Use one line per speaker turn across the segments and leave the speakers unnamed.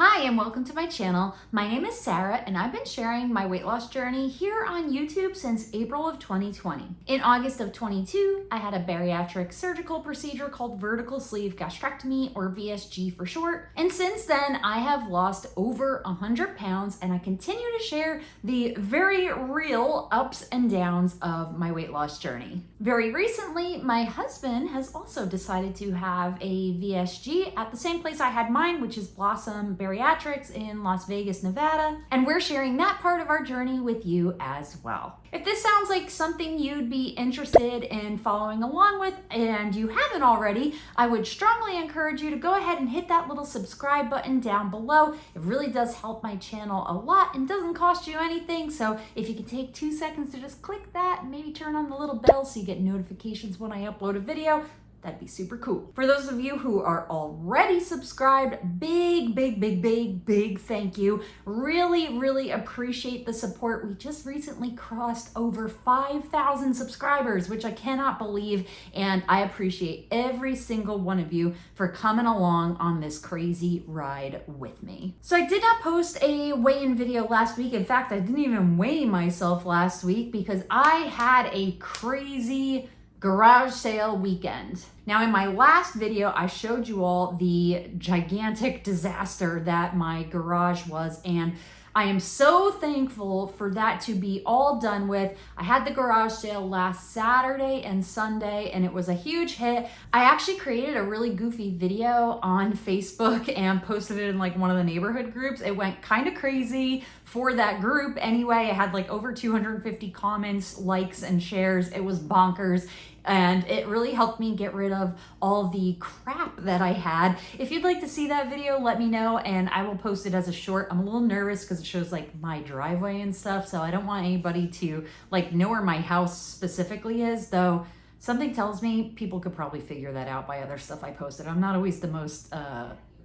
Hi and welcome to my channel. My name is Sarah and I've been sharing my weight loss journey here on YouTube since April of 2020. In August of 22, I had a bariatric surgical procedure called vertical sleeve gastrectomy, or VSG for short. And since then, I have lost over 100 pounds and I continue to share the very real ups and downs of my weight loss journey. Very recently, my husband has also decided to have a VSG at the same place I had mine, which is Blossom Bariatrics in Las Vegas, Nevada, and we're sharing that part of our journey with you as well. If this sounds like something you'd be interested in following along with and you haven't already, I would strongly encourage you to go ahead and hit that little subscribe button down below. It really does help my channel a lot and doesn't cost you anything, so if you can take 2 seconds to just click that and maybe turn on the little bell so you get notifications when I upload a video, that'd be super cool. For those of you who are already subscribed, big thank you. Really appreciate the support. We just recently crossed over 5,000 subscribers, which I cannot believe, and I appreciate every single one of you for coming along on this crazy ride with me. So I did not post a weigh-in video last week. In fact, I didn't even weigh myself last week because I had a crazy garage sale weekend. Now, in my last video, I showed you all the gigantic disaster that my garage was, and I am so thankful for that to be all done with. I had the garage sale last Saturday and Sunday, and it was a huge hit. I actually created a really goofy video on Facebook and posted it in like one of the neighborhood groups. It went kind of crazy for that group anyway. It had like over 250 comments, likes, and shares. It was bonkers. And it really helped me get rid of all the crap that I had. If you'd like to see that video, let me know and I will post it as a short. I'm a little nervous because it shows like my driveway and stuff, so I don't want anybody to like know where my house specifically is, though something tells me people could probably figure that out by other stuff I posted. I'm not always the most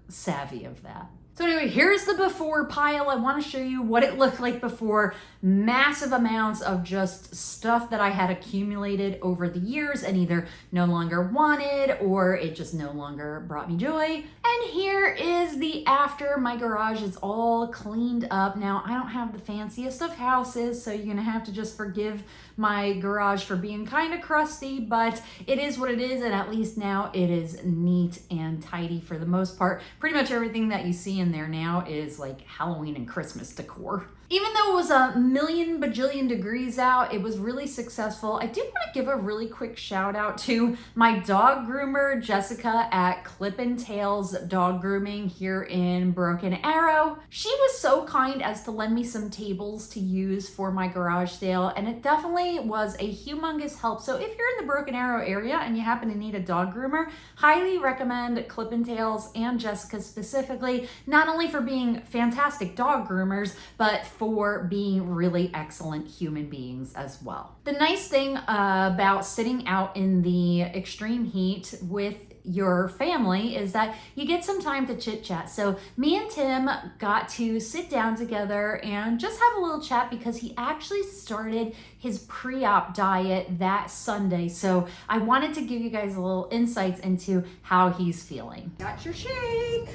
savvy of that. So anyway, here's the before pile. I want to show you what it looked like before. Massive amounts of just stuff that I had accumulated over the years and either no longer wanted or it just no longer brought me joy. And here is the after. My garage is all cleaned up. Now, I don't have the fanciest of houses, so you're gonna have to just forgive my garage for being kind of crusty, but it is what it is, and at least now it is neat and tidy for the most part. Pretty much everything that you see in there now is like Halloween and Christmas decor. Even though it was a million bajillion degrees out, it was really successful. I do want to give a really quick shout out to my dog groomer, Jessica at Clip and Tails Dog Grooming here in Broken Arrow. She was so kind as to lend me some tables to use for my garage sale, and it definitely was a humongous help. So if you're in the Broken Arrow area and you happen to need a dog groomer, highly recommend Clip and Tails and Jessica specifically, not only for being fantastic dog groomers, but for being really excellent human beings as well. The nice thing about sitting out in the extreme heat with your family is that you get some time to chit chat. So me and Tim got to sit down together and just have a little chat because he actually started his pre-op diet that Sunday. So I wanted to give you guys a little insights into how he's feeling. Got your shake.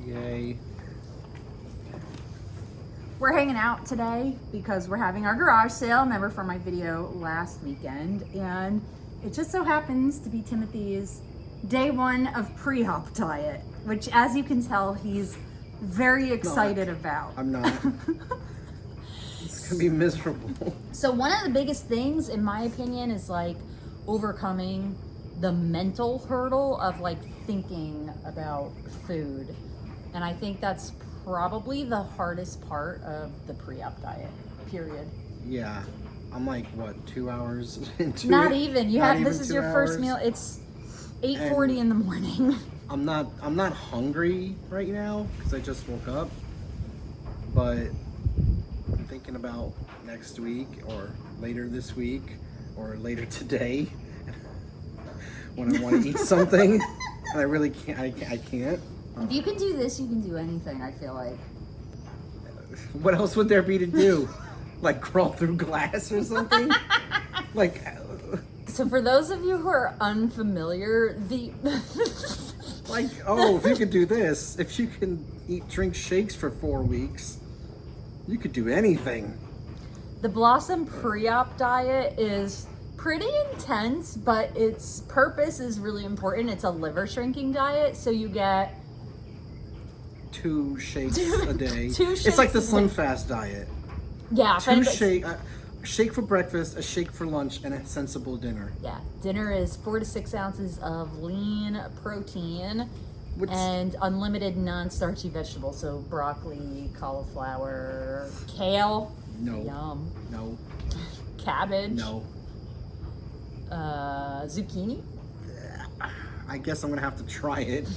Yay.
We're hanging out today because we're having our garage sale, remember from my video last weekend, and it just so happens to be Timothy's day one of pre-op diet, which as you can tell, he's very excited about.
I'm not. It's gonna be miserable.
So one of the biggest things, in my opinion, is like overcoming the mental hurdle of like thinking about food. And I think that's probably the hardest part of the pre-op diet, period.
Yeah, I'm like, what, 2 hours into
Not
it?
even. You
Not
have,
even
this is
2
your first
hours.
meal. It's 8:40 in the morning.
I'm not hungry right now because I just woke up, but I'm thinking about next week or later this week or later today when I want to eat something and I really can't. I can't.
If you can do this, you can do anything, I feel like.
What else would there be to do? Like crawl through glass or something? Like.
So for those of you who are unfamiliar, the
Like, oh, if you could do this, if you can drink shakes for 4 weeks, you could do anything.
The Blossom pre-op diet is pretty intense, but its purpose is really important. It's a liver shrinking diet, so you get
2 shakes a day.
2 shakes
it's like the
a
Slim
day.
Fast diet.
Yeah,
2 shake for breakfast, a shake for lunch, and a sensible dinner.
Yeah, dinner is 4 to 6 ounces of lean protein and unlimited non-starchy vegetables. So broccoli, cauliflower, kale.
No.
Yum.
No.
Cabbage.
No.
Zucchini.
I guess I'm gonna have to try it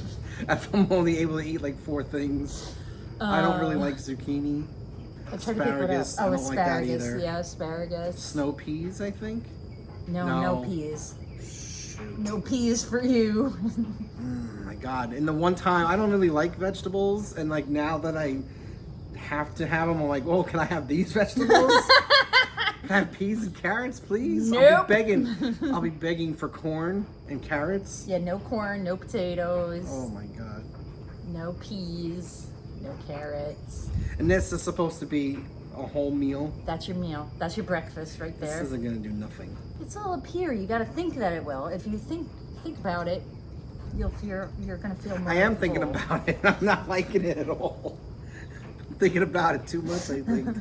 if I'm only able to eat like 4 things. I don't really like zucchini.
I'm trying to pick what else. Oh,
I don't
asparagus.
like that either.
Yeah, asparagus.
Snow peas, I think.
No peas.
Shoot.
No peas for you.
My God. And the one time I don't really like vegetables, and like now that I have to have them, I'm like, oh, can I have these vegetables? Can I have peas and carrots, please?
Nope.
I'll be begging for corn and carrots.
Yeah, no corn, no potatoes.
Oh my God.
No peas, no carrots.
And this is supposed to be a whole meal.
That's your meal. That's your breakfast right there.
This isn't gonna do nothing.
It's all up here. You got to think that it will. If you think about it, you're gonna feel more.
I am
full.
thinking about it. I'm not liking it at all. I'm thinking about it too much, I think.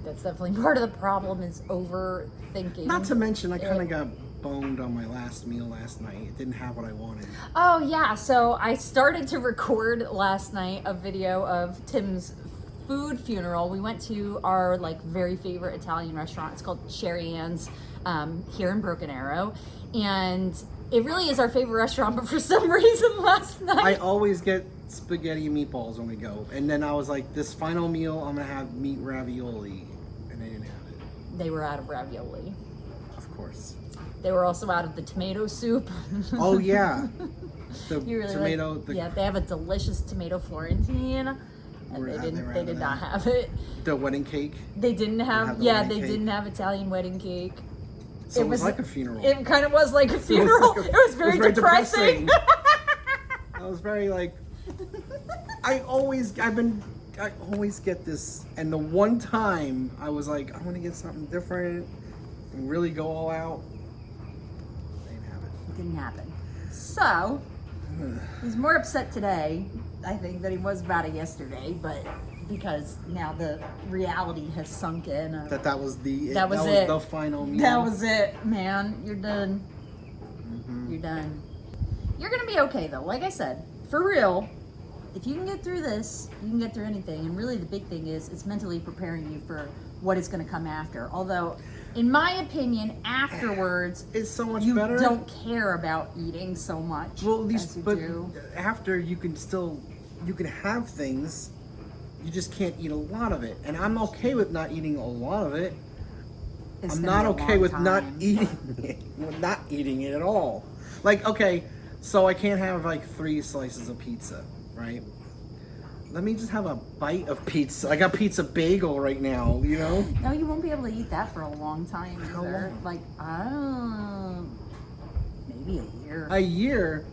That's definitely part of the problem is overthinking.
Not to mention, I kind of got boned on my last meal last night. It didn't have what I wanted.
Oh yeah, so I started to record last night a video of Tim's food funeral. We went to our like very favorite Italian restaurant. It's called Sherry Ann's here in Broken Arrow, and it really is our favorite restaurant. But for some reason, last night
I always get spaghetti and meatballs when we go, and then I was like, this final meal, I'm gonna have meat ravioli, and they didn't have it.
they were out of ravioli.
Of course.
They were also out of the tomato soup.
Oh yeah. The
You really
tomato.
yeah, they have a delicious tomato Florentine, and they did not have it.
The wedding cake.
They didn't have.
the
Yeah,
wedding
they
cake.
didn't have Italian wedding cake.
So it was like a funeral.
It kind of was like a funeral. It was very depressing.
I was very like. I always get this, and the one time I was like, I want to get something different and really go all out. They didn't have it.
It didn't happen. So he's more upset today, I think, than he was about it yesterday. But because now the reality has sunk in.
That was the
That was it.
the final meal.
That was it, man. You're done.
Mm-hmm.
You're done. You're gonna be okay though. Like I said, for real. If you can get through this, you can get through anything. And really the big thing is it's mentally preparing you for what is going to come after. Although, in my opinion, afterwards,
It's so much
you
better.
don't care about eating so much.
Well, at least,
as you
but
do.
after you can have things, you just can't eat a lot of it. And I'm okay with not eating a lot of it.
It's
I'm
gonna
not
be a
okay
long
with
time.
not eating it. With not eating it at all. Like, okay, so I can't have like 3 slices of pizza, right? Let me just have a bite of pizza. I got pizza bagel right now, you know?
No, you won't be able to eat that for a long time
How
either.
long?
Like, maybe a year.
A year?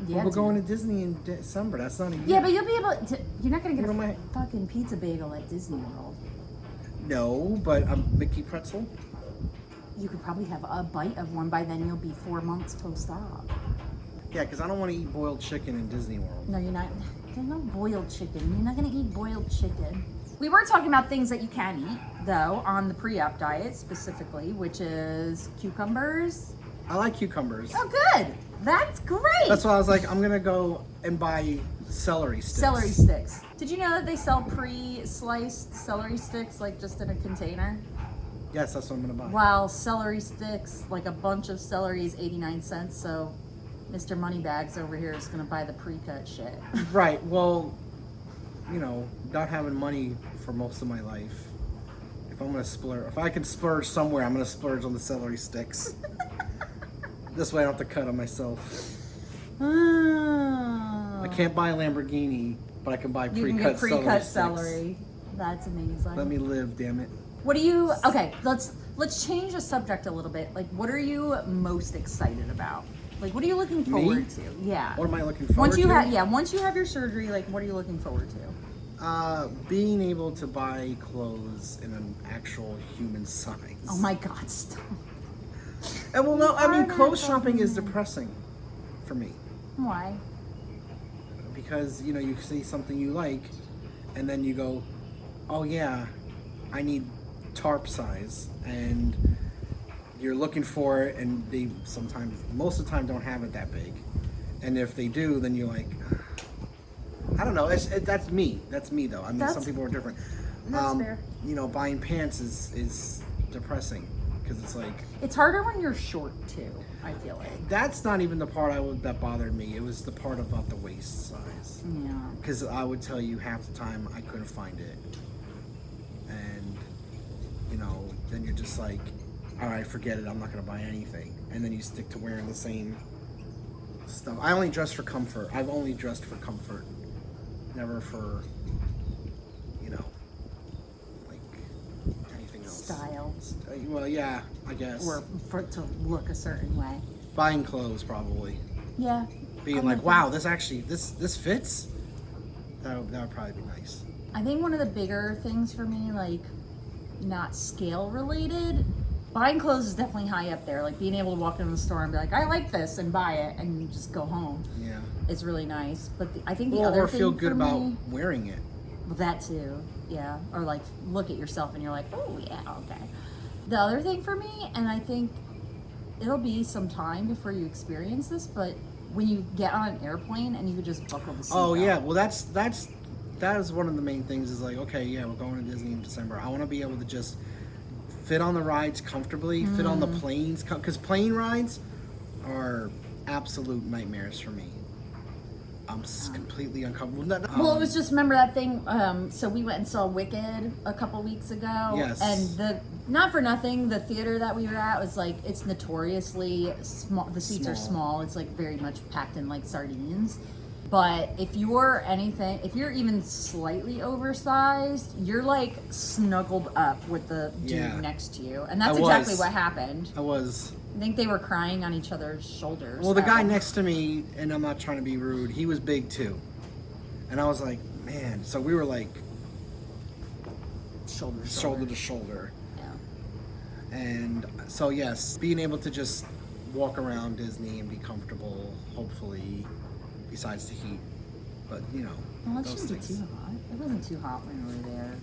Yeah,
Well, we're
dude.
going to Disney in December. That's not a year.
Yeah, but you'll be able to. You're not gonna get
What am
a
I-
fucking pizza bagel at Disney World.
No, but a Mickey pretzel?
You could probably have a bite of one by then. You'll be 4 months post-op.
Yeah, because I don't want to eat boiled chicken in Disney World.
No, you're not. There's no boiled chicken. You're not gonna eat boiled chicken. We were talking about things that you can eat, though, on the pre-op diet specifically, which is cucumbers.
I like cucumbers.
Oh, good. That's great.
That's why I was like, I'm going to go and buy celery sticks.
Celery sticks. Did you know that they sell pre-sliced celery sticks, like just in a container?
Yes, that's what I'm going to buy.
While celery sticks, like a bunch of celery is 89 cents, so Mr. Moneybags over here is gonna buy the pre-cut shit.
Right. Well, you know, not having money for most of my life. If I'm going to splurge, if I can splurge somewhere, I'm going to splurge on the celery sticks. This way I don't have to cut them myself. I can't buy a Lamborghini, but I can buy
You can
pre-cut
get pre-cut
celery
celery.
sticks.
That's amazing.
Let me live, damn it.
What do you? Okay, let's change the subject a little bit. Like, what are you most excited about?
Like, what are you looking forward to? Yeah.
What am I looking forward to?
Once you have your surgery, like, what are you looking forward to?
Being able to buy clothes in an actual human size.
Oh my God, stop.
And well, no, I mean, clothes shopping is depressing for me.
Why?
Because, you know, you see something you like, and then you go, oh yeah, I need tarp size, and you're looking for it, and they sometimes, most of the time, don't have it that big. And if they do, then you're like, I don't know. That's me. That's me, though. I mean, some people are different.
That's fair.
You know, buying pants is depressing because it's like,
It's harder when you're short too, I feel like.
that's not even the part that bothered me. It was the part about the waist size.
Yeah.
Because I would tell you half the time I couldn't find it, and you know, then you're just like, all right, forget it. I'm not gonna buy anything, and then you stick to wearing the same stuff. I only dress for comfort. I've only dressed for comfort, never for, you know, like anything else.
Style.
Well, yeah, I guess.
Or for it to look a certain way.
Buying clothes, probably.
Yeah.
Being like, wow, this actually this fits. That would probably be nice.
I think one of the bigger things for me, like, not scale related, buying clothes is definitely high up there. Like, being able to walk into the store and be like, I like this, and buy it, and you just go home.
Yeah.
It's really nice. But I think the
Or
other thing
feel good
for
about
me,
wearing it.
well, that too, yeah. Or like look at yourself and you're like, oh yeah, okay. The other thing for me, and I think it'll be some time before you experience this, but when you get on an airplane and you could just buckle the seatbelt.
Oh yeah, well that is one of the main things. Is like, okay, yeah, we're going to Disney in December. I want to be able to just fit on the rides comfortably, fit on the planes, because plane rides are absolute nightmares for me. I'm completely uncomfortable.
Well, it was just, remember that thing, so we went and saw Wicked a couple weeks ago.
Yes.
And not for nothing, the theater that we were at was like, it's notoriously small. The seats are small. It's like very much packed in like sardines. But if you're even slightly oversized, you're like snuggled up with the dude next to you. And that's exactly what happened. I think they were crying on each other's shoulders.
Well, the guy next to me, and I'm not trying to be rude, he was big too. And I was like, man, so we were like shoulder to shoulder.
Yeah.
And so, yes, being able to just walk around Disney and be comfortable, hopefully, besides the heat. But, you know,
Well, it
those
shouldn't
things.
be too hot. It wasn't too hot when we were there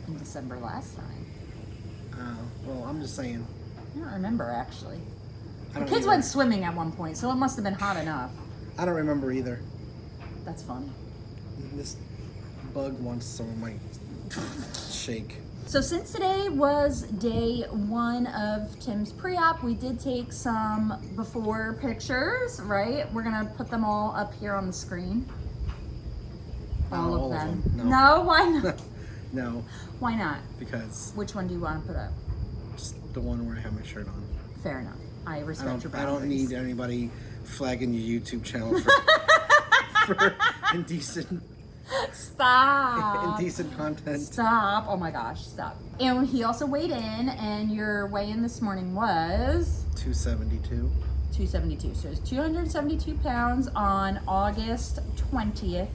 in December last time.
Well, I'm just saying.
I don't remember, actually.
I
The
don't
kids
either.
went swimming at one point, so it must have been hot enough.
I don't remember either.
That's funny.
This bug wants some of my shake.
So since today was day 1 of Tim's pre-op, we did take some before pictures, right? We're gonna put them all up here on the screen. All of them. No, why not?
No,
Why not?
because
Which one do you want to put up?
just the one where I have my shirt on.
Fair enough. I respect your
I
boundaries.
don't need anybody flagging your YouTube channel for indecent
Stop.
indecent content.
Stop. Oh my gosh, stop. And he also weighed in, and your weigh-in this morning was
272.
272. So it's 272 pounds on August 20th.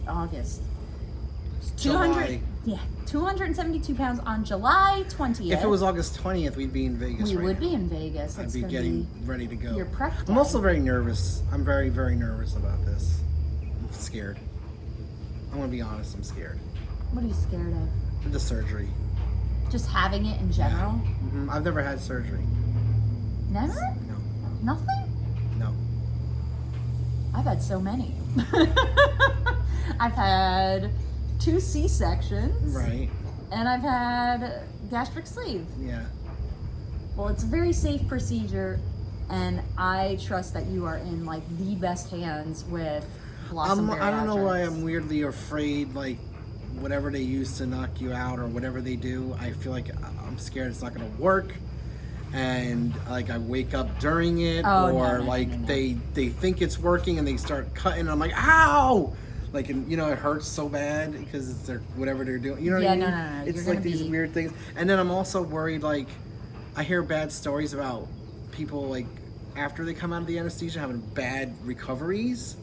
July.
Yeah, 272 pounds on July 20th.
If it was August 20th, we'd be in Vegas.
we
right
would
now.
be in Vegas.
I'd
That's
be
gonna
getting ready to go.
your prep day.
I'm also very nervous. I'm very, very nervous about this. I'm scared. I'm gonna be honest. I'm scared.
What are you scared of?
The surgery.
Just having it in general?
I've never had surgery.
Never?
No.
Nothing?
No.
I've had so many. I've had 2 C-sections.
Right.
And I've had gastric sleeve.
Yeah.
Well, it's a very safe procedure, and I trust that you are in like the best hands with Blossom
I don't know why
Bariatrics.
I'm weirdly afraid, like, whatever they use to knock you out or whatever they do, I feel like I'm scared it's not going to work. And, like, I wake up during it,
no.
They think it's working and they start cutting. And I'm like, ow! Like, and, you know, it hurts so bad because it's whatever they're doing. You know what I mean?
No.
It's
You're
like these
gonna
weird things. And then I'm also worried, like, I hear bad stories about people, like, after they come out of the anesthesia having bad recoveries.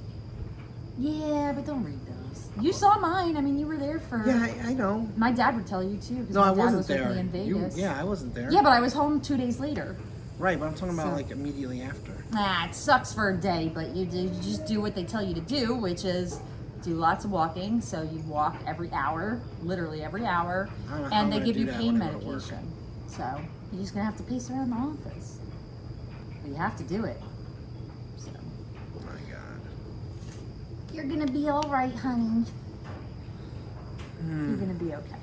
Yeah, but don't read those. You saw mine. I mean, you were there for.
Yeah, I know.
My dad would tell you too.
No,
my
I
dad
wasn't
was
there.
With me in Vegas.
Yeah, I wasn't there.
Yeah, but I was home 2 days later.
Right, but I'm talking about
So-
like immediately after.
It sucks for a day, but you just do what they tell you to do, which is do lots of walking. So you walk every hour, literally every hour,
I don't know how
and
I'm
they
gonna
give
do
you
that
pain
when I go to work.
medication. So you're just gonna have to pace around the office. But you have to do it. So
Oh my God.
you're gonna be all right, honey. You're gonna be okay.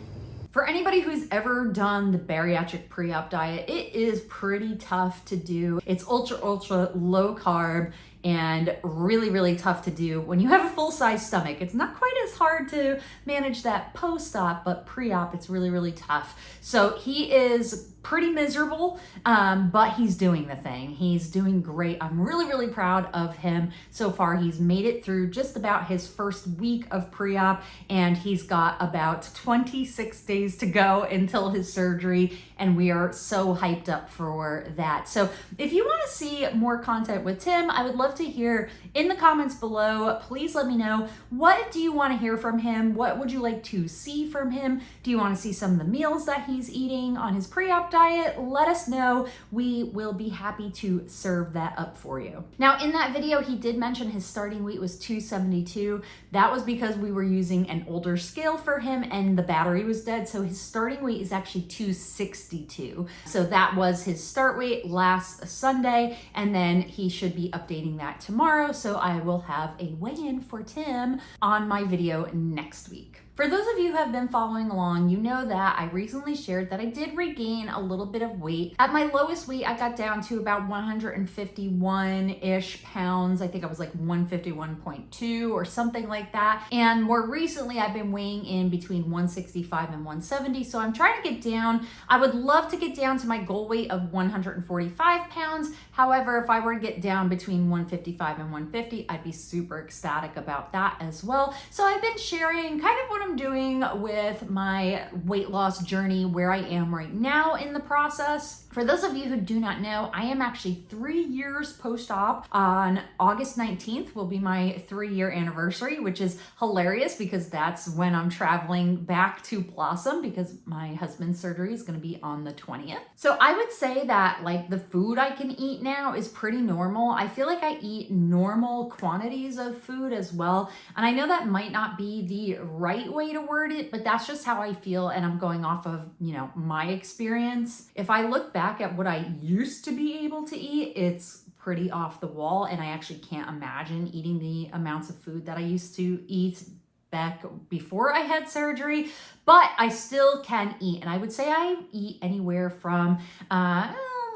For anybody who's ever done the bariatric pre-op diet, it is pretty tough to do. It's ultra low carb and really tough to do when you have a full-size stomach. It's not quite as hard to manage that post-op, but pre-op it's really tough. So he is pretty miserable, but he's doing the thing. He's doing great. I'm really proud of him so far. He's made it through just about his first week of pre-op, and he's got about 26 days to go until his surgery, and we are so hyped up for that. So if you want to see more content with Tim, I would love to hear in the comments below. Please let me know, what do you want to hear from him? What would you like to see from him? Do you want to see some of the meals that he's eating on his pre-op diet? Let us know. We will be happy to serve that up for you. Now, in that video, he did mention his starting weight was 272. That was because we were using an older scale for him and the battery was dead. So his starting weight is actually 262. So that was his start weight last Sunday. And then he should be updating that tomorrow. So I will have a weigh-in for Tim on my video next week. For those of you who have been following along, you know that I recently shared that I did regain a little bit of weight. At my lowest weight, I got down to about 151-ish pounds. I think I was like 151.2 or something like that. And more recently, I've been weighing in between 165 and 170. So I'm trying to get down. I would love to get down to my goal weight of 145 pounds. However, if I were to get down between 155 and 150, I'd be super ecstatic about that as well. So I've been sharing kind of what I'm doing with my weight loss journey, where I am right now in the process. For those of you who do not know, I am actually 3 years post-op. On August 19th will be my 3-year anniversary, which is hilarious because that's when I'm traveling back to Blossom because my husband's surgery is going to be on the 20th. So I would say that like the food I can eat now is pretty normal. I feel like I eat normal quantities of food as well. And I know that might not be the right way to word it, but that's just how I feel, and I'm going off of, my experience. If I look back at what I used to be able to eat, it's pretty off the wall, and I actually can't imagine eating the amounts of food that I used to eat back before I had surgery, but I still can eat, and I would say I eat anywhere from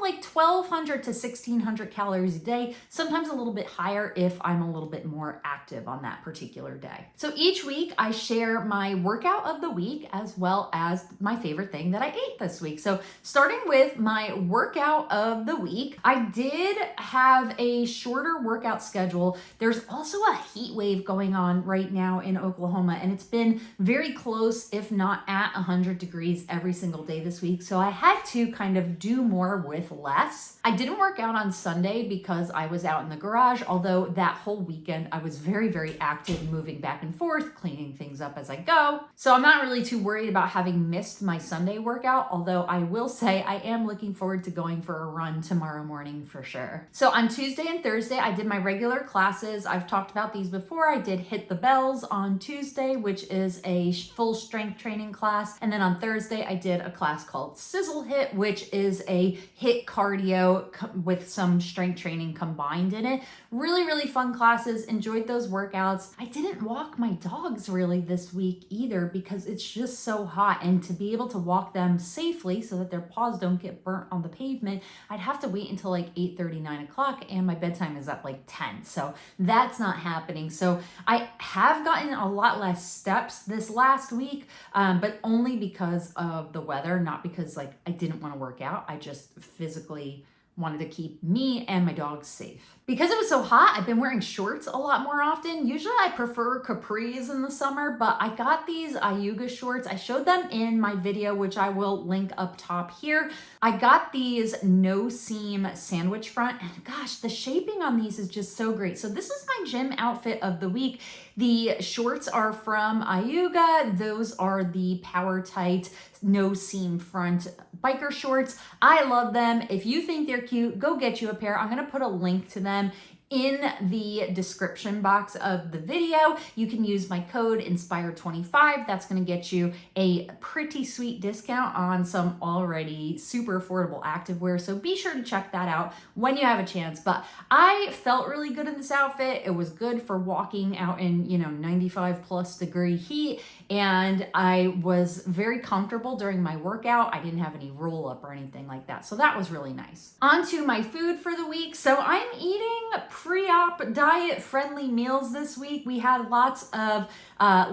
like 1,200 to 1,600 calories a day, sometimes a little bit higher if I'm a little bit more active on that particular day. So each week I share my workout of the week as well as my favorite thing that I ate this week. So starting with my workout of the week, I did have a shorter workout schedule. There's also a heat wave going on right now in Oklahoma, and it's been very close, if not at 100 degrees every single day this week. So I had to kind of do more with less. I didn't work out on Sunday because I was out in the garage, although that whole weekend I was very active, moving back and forth, cleaning things up as I go. So I'm not really too worried about having missed my Sunday workout, although I will say I am looking forward to going for a run tomorrow morning for sure. So on Tuesday and Thursday, I did my regular classes. I've talked about these before. I did Hit the Bells on Tuesday, which is a full strength training class. And then on Thursday, I did a class called Sizzle Hit, which is a HIIT cardio with some strength training combined in it. Really fun classes. Enjoyed those workouts. I didn't walk my dogs really this week either because it's just so hot, and to be able to walk them safely so that their paws don't get burnt on the pavement, I'd have to wait until like 8:30, 9 o'clock, and my bedtime is at like 10. So that's not happening. So I have gotten a lot less steps this last week, but only because of the weather, not because like I didn't want to work out. I just physically wanted to keep me and my dogs safe. Because it was so hot, I've been wearing shorts a lot more often. Usually I prefer capris in the summer, but I got these Ayuga shorts. I showed them in my video, which I will link up top here. I got these no seam sandwich front, and gosh, the shaping on these is just so great. So this is my gym outfit of the week. The shorts are from Ayuga. Those are the Power Tight no seam front biker shorts. I love them. If you think they're cute, go get you a pair. I'm gonna put a link to them in the description box of the video. You can use my code INSPIRE25. That's gonna get you a pretty sweet discount on some already super affordable activewear. So be sure to check that out when you have a chance. But I felt really good in this outfit. It was good for walking out in, 95 plus degree heat. And I was very comfortable during my workout. I didn't have any roll up or anything like that. So that was really nice. On to my food for the week. So I'm eating pre-op diet friendly meals this week. We had lots of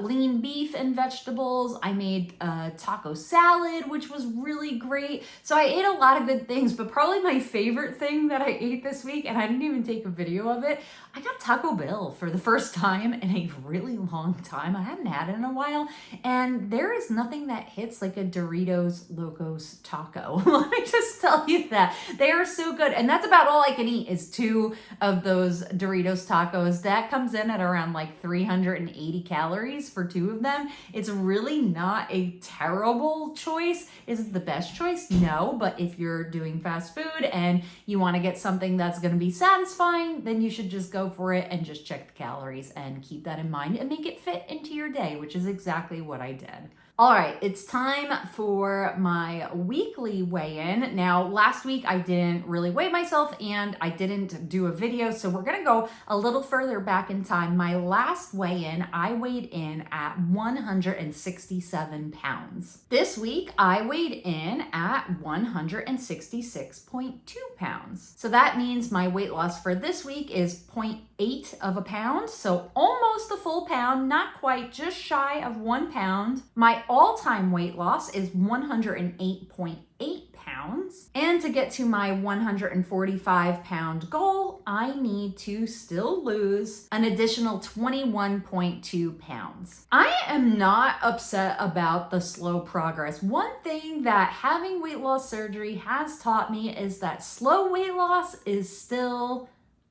lean beef and vegetables. I made a taco salad, which was really great. So I ate a lot of good things, but probably my favorite thing that I ate this week, and I didn't even take a video of it, I got Taco Bell for the first time in a really long time. I hadn't had it in a while, and there is nothing that hits like a Doritos Locos taco. Let me just tell you that. They are so good, and that's about all I can eat is 2 of those Doritos tacos. That comes in at around like 380 calories for 2 of them. It's really not a terrible choice. Is it the best choice? No, but if you're doing fast food and you want to get something that's going to be satisfying, then you should just go for it and just check the calories and keep that in mind and make it fit into your day, which is exactly what I did. All right, it's time for my weekly weigh-in. Now, last week I didn't really weigh myself and I didn't do a video, so we're gonna go a little further back in time. My last weigh-in, I weighed in at 167 pounds. This week, I weighed in at 166.2 pounds. So that means my weight loss for this week is 0.8 of a pound, so almost a full pound, not quite, just shy of 1 pound. My all-time weight loss is 108.8 pounds. And to get to my 145 pound goal, I need to still lose an additional 21.2 pounds. I am not upset about the slow progress. One thing that having weight loss surgery has taught me is that slow weight loss is still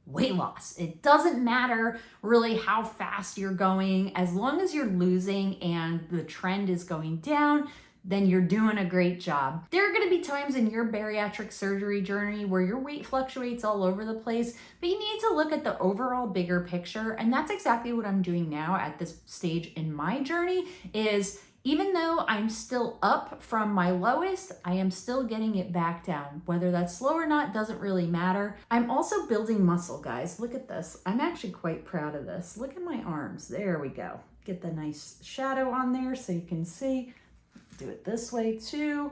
weight loss. It doesn't matter really how fast you're going, as long as you're losing and the trend is going down, then you're doing a great job. There are gonna be times in your bariatric surgery journey where your weight fluctuates all over the place, but you need to look at the overall bigger picture, and that's exactly what I'm doing now at this stage in my journey. Is even though I'm still up from my lowest, I am still getting it back down. Whether that's slow or not doesn't really matter. I'm also building muscle, guys. Look at this. I'm actually quite proud of this. Look at my arms. There we go. Get the nice shadow on there so you can see. Do it this way too.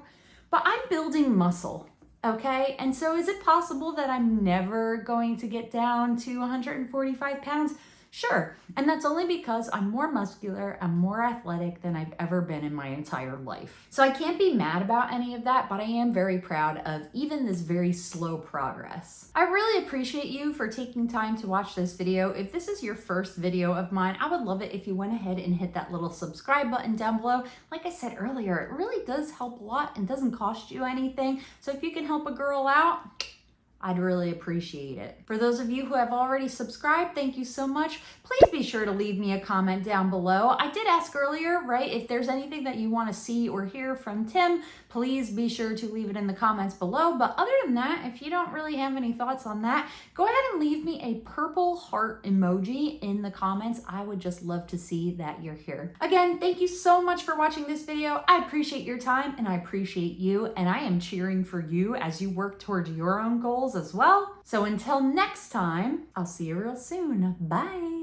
But I'm building muscle, okay? And so is it possible that I'm never going to get down to 145 pounds? Sure, and that's only because I'm more muscular, I'm more athletic than I've ever been in my entire life. So I can't be mad about any of that, but I am very proud of even this very slow progress. I really appreciate you for taking time to watch this video. If this is your first video of mine, I would love it if you went ahead and hit that little subscribe button down below. Like I said earlier, it really does help a lot and doesn't cost you anything. So if you can help a girl out, I'd really appreciate it. For those of you who have already subscribed, thank you so much. Please be sure to leave me a comment down below. I did ask earlier, right, if there's anything that you want to see or hear from Tim, please be sure to leave it in the comments below. But other than that, if you don't really have any thoughts on that, go ahead and leave me a purple heart emoji in the comments. I would just love to see that you're here. Again, thank you so much for watching this video. I appreciate your time and I appreciate you, and I am cheering for you as you work towards your own goals as well. So until next time, I'll see you real soon. Bye.